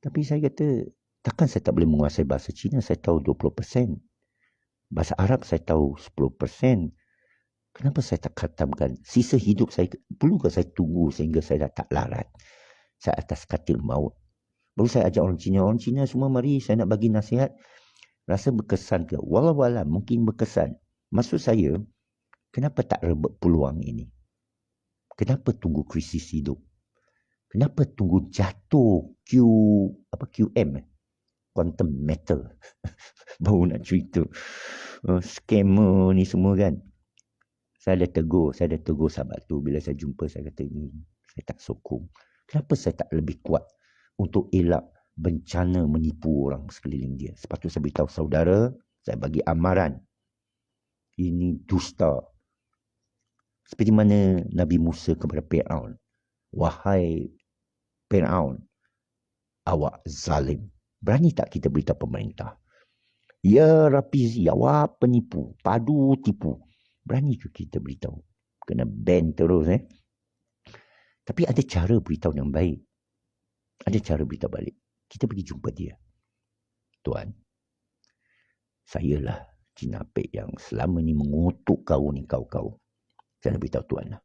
Tapi saya kata, takkan saya tak boleh menguasai bahasa Cina, saya tahu 20%. Bahasa Arab saya tahu 10%. Kenapa saya tak khatamkan? Sisa hidup saya, perlukah saya tunggu sehingga saya dah tak larat? Saya atas katil maut. Baru saya ajak orang Cina semua mari saya nak bagi nasihat. Rasa berkesan ke? Walau-walau mungkin berkesan. Maksud saya, kenapa tak rebut peluang ini? Kenapa tunggu krisis hidup? Kenapa tunggu jatuh QM? Quantum metal. Baru nak cerita. Scammer ni semua kan. Saya dah tegur sahabat tu. Bila saya jumpa, saya kata ini, saya tak sokong. Kenapa saya tak lebih kuat untuk elak bencana menipu orang sekeliling dia? Sepatutnya saya beritahu saudara, saya bagi amaran. Ini dusta. Seperti mana Nabi Musa kepada Fir'aun. Wahai Fir'aun, awak zalim. Berani tak kita beritahu pemerintah? Ya Rafizi, awak penipu, padu tipu. Berani ke kita beritahu? Kena ban terus Tapi ada cara beritahu yang baik. Ada cara beritahu balik. Kita pergi jumpa dia. Tuan, sayalah Cina Apek yang selama ni mengutuk kau ni kau. Saya nak beritahu tuan lah.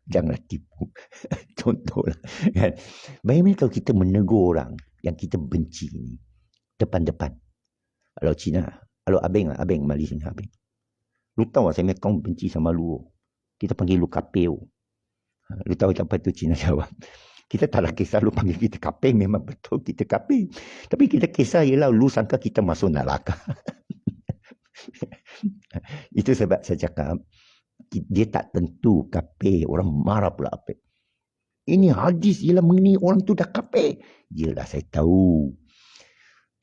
Janganlah tipu. Contohlah. Kan? Bagaimana kalau kita menegur orang yang kita benci ni depan-depan. Kalau Cina, kalau abeng mari sini abeng. Lu tahu saya kau benci sama lu. Kita panggil lu kapeo. Lu tahu apa itu Cina jawab? Kita tak nak kisah lu panggil kita kapeng, memang betul kita kapeng. Tapi kita kisah ialah lu sangka kita masuk neraka. Itu sebab saya cakap, dia tak tentu kapeng, orang marah pula apa. Ini hadis ialah mengenai orang tu dah kapeng. Yelah saya tahu.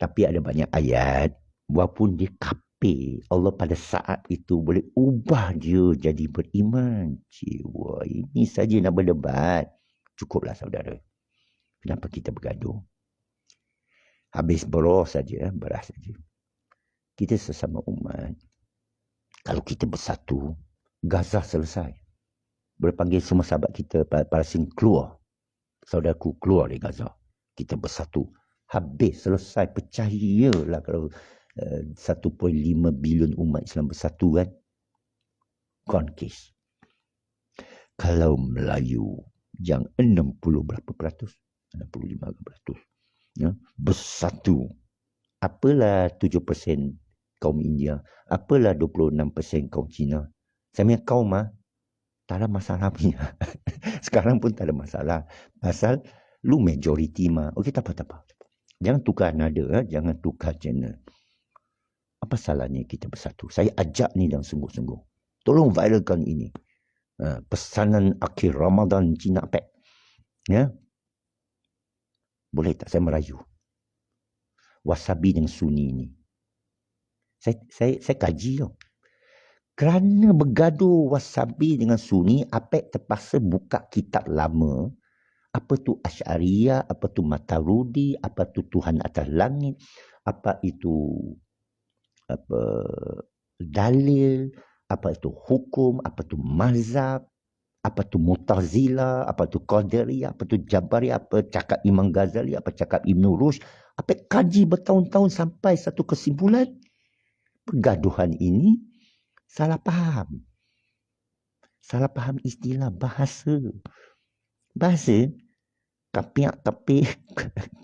Tapi ada banyak ayat, walaupun dia kapeng, Allah pada saat itu boleh ubah dia jadi beriman. Jiwa, ini saja nak berdebat. Cukuplah saudara. Kenapa kita bergaduh? Habis beras saja. Kita sesama umat. Kalau kita bersatu, Gaza selesai. Boleh panggil semua sahabat kita, Palestin keluar. Saudaraku keluar dari Gaza. Kita bersatu. Habis, selesai. Percayalah kalau 1.5 bilion umat Islam bersatu kan. Gone case. Kalau Melayu yang 60 berapa peratus? 65%. Ya, bersatu. Apalah 7% kaum India. Apalah 26% kaum Cina. Saya punya kaum tak ada masalah punya. Sekarang pun tak ada masalah. Pasal lu majority okey tak apa. Jangan tukar nada, jangan tukar channel. Apa salahnya kita bersatu? Saya ajak ni dan sungguh-sungguh. Tolong viralkan ini. Pesanan akhir Ramadan Cina Apek. Ya. Boleh tak saya merayu? Wasabi dengan Sunni ni. Saya kaji tau. Kerana bergaduh Wasabi dengan Sunni, Apek terpaksa buka kitab lama. Apa tu Asy'ariyah, apa tu Maturidi, apa tu Tuhan atas langit, apa itu dalil, apa itu hukum, apa itu mazhab, apa itu Mu'tazilah, apa itu Qadariyah, apa itu Jabariyah, apa cakap Imam Ghazali, apa cakap Ibn Rushd. Apa kaji bertahun-tahun sampai satu kesimpulan. Pergaduhan ini salah faham. Salah faham istilah bahasa. Bahasa kapiak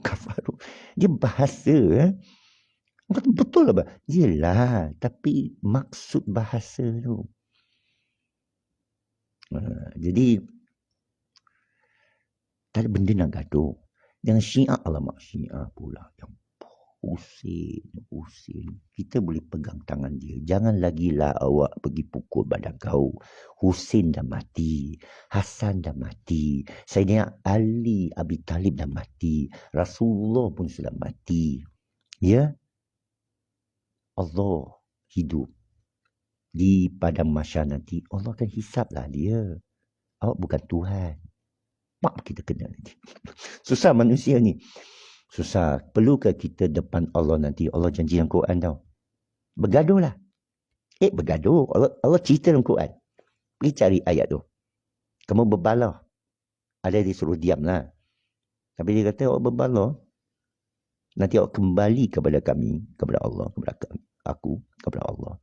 kafaru. Dia bahasa betul lah. Yelah, tapi maksud bahasa tu. Jadi tak ada benda nak gaduh. Jangan Syiah, alamak Syiah pula. Yang pusing. Kita boleh pegang tangan dia. Jangan lagi lah awak pergi pukul badan kau. Husin dah mati. Hasan dah mati. Sayyidina Ali, Abi Talib dah mati. Rasulullah pun sudah mati. Ya? Allah hidup. Di padang mahsyar nanti, Allah akan hisaplah dia. Awak bukan Tuhan. Mak kita kena nanti. Susah manusia ni. Susah. Perlukah kita depan Allah nanti? Allah janji dalam Quran tau. Bergaduhlah. Bergaduh. Allah cerita dalam Quran. Pergi cari ayat tu. Kamu berbalah. Ada dia suruh diam lah. Tapi dia kata awak berbalah. Nanti awak kembali kepada kami. Kepada Allah. Kepada aku. Kepada Allah.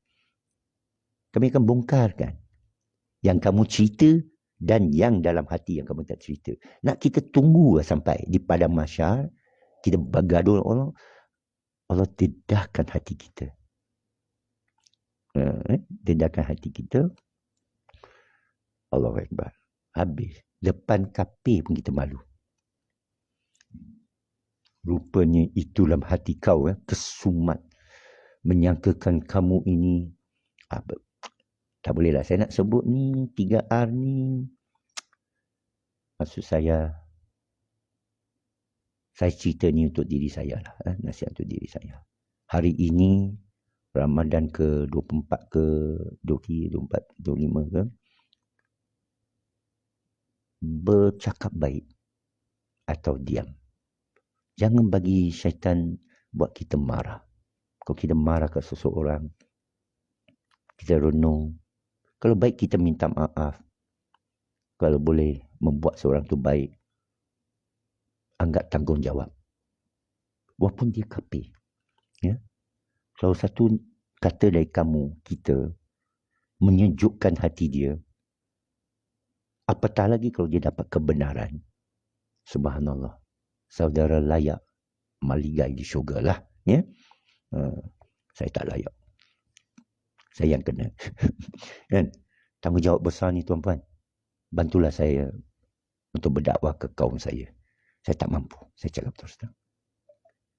Kami akan bongkarkan. Yang kamu cerita. Dan yang dalam hati yang kamu tak cerita. Nak kita tunggu sampai di padang mahsyar. Kita bergaduh Allah. Allah dedahkan hati kita. Dedahkan hati kita. Allahu Akbar. Habis. Depan kafir pun kita malu. Rupanya itu dalam hati kau. Kesumat. Menyangkakan kamu ini. Tak boleh lah. Saya nak sebut ni. 3R ni. Maksud saya cerita ni untuk diri saya lah. Nasihat untuk diri saya. Hari ini, Ramadan ke 24 ke 23, 24, 25 ke. bercakap baik atau diam. Jangan bagi syaitan buat kita marah. Kalau kita marah ke seseorang, kita renung. Kalau baik kita minta maaf. Kalau boleh membuat seorang tu baik, anggap tanggungjawab. Walaupun dia kafir. Ya? Kalau satu kata dari kamu, kita, menyejukkan hati dia, apatah lagi kalau dia dapat kebenaran. Subhanallah. Saudara layak maligai di syurga lah. Ya? Saya tak layak. Saya yang kena. Kan? Tanggungjawab besar ni tuan-puan. Bantulah saya untuk berdakwah ke kaum saya. Saya tak mampu. Saya cakap terus terang.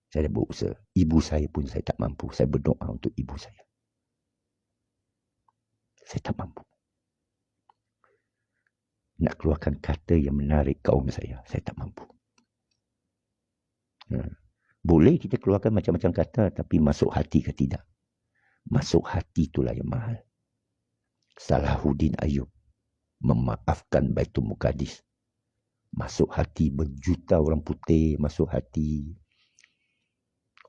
Saya dah berusaha. Ibu saya pun saya tak mampu. Saya berdoa untuk ibu saya. Saya tak mampu. Nak keluarkan kata yang menarik kaum saya. Saya tak mampu. Boleh kita keluarkan macam-macam kata, tapi masuk hati ke tidak? Masuk hati itulah yang mahal. Salahuddin Ayub memaafkan Baitul Muqaddis. Masuk hati berjuta orang putih, masuk hati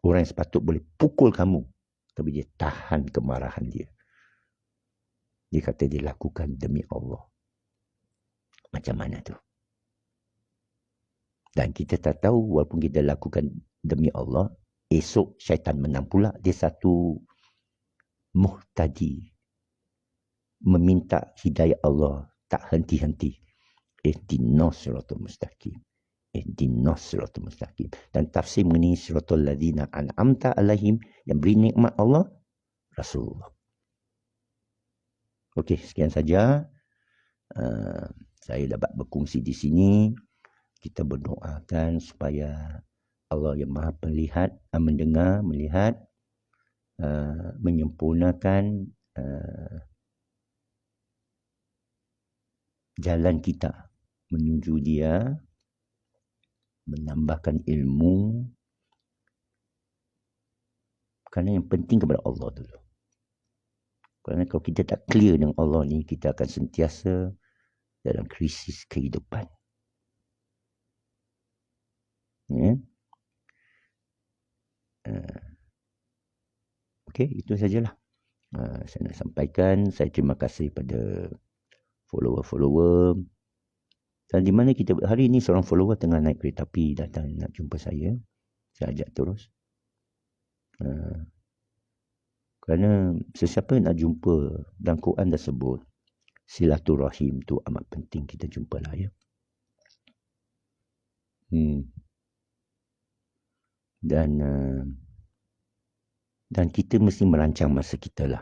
orang yang sepatut boleh pukul kamu, tapi dia tahan kemarahan dia. Dia kata dia lakukan demi Allah. Macam mana tu? Dan kita tak tahu, walaupun kita lakukan demi Allah, esok syaitan menang pula. Dia satu muhtadi, meminta hidayah Allah, tak henti-henti. Ihdinas siratal mustaqim. Ihdinas siratal mustaqim. Dan tafsir mengenai siratal ladzina an'amta alaihim, yang beri nikmat Allah, Rasulullah. Okey, sekian saja. Saya dapat berkongsi di sini. Kita berdoakan supaya Allah yang Maha Melihat, mendengar, melihat, menyempurnakan jalan kita menuju Dia, menambahkan ilmu, kerana yang penting kepada Allah dulu. Kerana kalau kita tak clear dengan Allah ni, kita akan sentiasa dalam krisis kehidupan. Ya. Okey, itu sajalah. Saya nak sampaikan, saya terima kasih pada follower-follower. Dan di mana kita hari ini seorang follower tengah naik kereta api datang nak jumpa saya. Saya ajak terus. Kerana sesiapa nak jumpa, dan Quran dah sebut, silaturahim tu amat penting kita jumpa lah ya. Dan kita mesti merancang masa kita lah.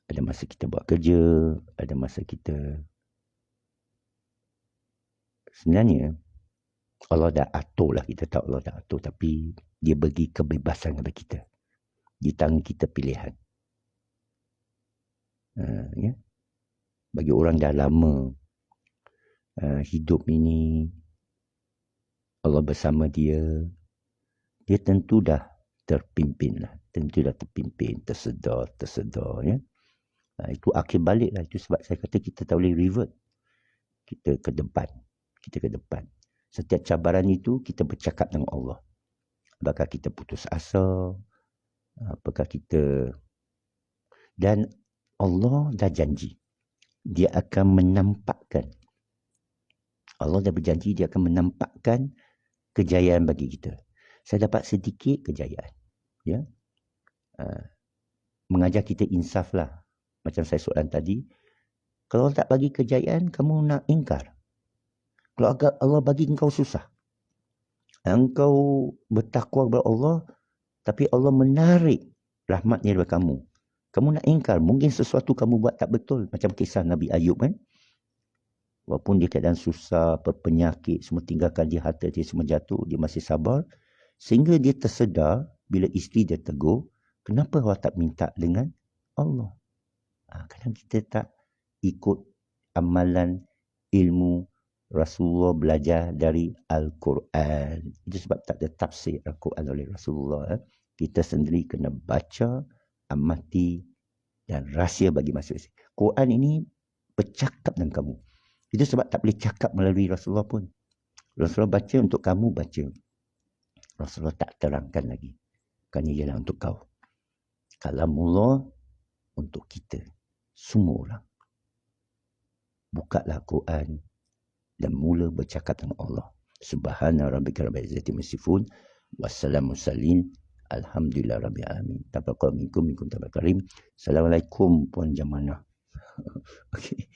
Ada masa kita buat kerja, ada masa kita... Sebenarnya, Allah dah atur lah, kita tahu Allah dah atur, tapi dia bagi kebebasan kepada kita. Di tangan kita pilihan. Ya? Bagi orang dah lama hidup ini, Allah bersama dia, dia tentu dah terpimpin lah. Tentu dah terpimpin, tersedar ya. Itu akhir balik lah. Itu sebab saya kata kita tak boleh revert. Kita ke depan. Setiap cabaran itu kita bercakap dengan Allah. Apakah kita putus asa? Apakah kita... Dan Allah dah janji. Dia akan menampakkan. Allah dah berjanji dia akan menampakkan kejayaan bagi kita. Saya dapat sedikit kejayaan. Ya. Mengajar kita insaf lah. Macam saya soalan tadi. Kalau tak bagi kejayaan, kamu nak ingkar. Kalau Allah bagi engkau susah. Engkau bertakwa kepada Allah, tapi Allah menarik rahmatnya daripada kamu. Kamu nak ingkar. Mungkin sesuatu kamu buat tak betul. Macam kisah Nabi Ayub kan. Walaupun dia keadaan susah, penyakit, semua tinggalkan dia, harta dia semua jatuh, dia masih sabar. Sehingga dia tersedar, bila isteri dia tegur, kenapa awak tak minta dengan Allah? Kadang kita tak ikut amalan ilmu Rasulullah belajar dari Al-Quran. Itu sebab tak ada tafsir Al-Quran oleh Rasulullah. Kita sendiri kena baca, amati dan rahsia bagi masing-masing. Quran ini bercakap dengan kamu. Itu sebab tak boleh cakap melalui Rasulullah pun. Rasulullah baca untuk kamu baca. Rasulullah tak terangkan lagi. Kerana ialah untuk kau. Kalamullah untuk kita. Semua orang. Bukalah Quran dan mula bercakap dengan Allah. Subhana rabbika rabbil izzati amma yasifun. Wassalamu salin. Alhamdulillah rabbil alamin. Tafaqqa minkum tabakarim. Assalamualaikum puan Jamanah. Okey.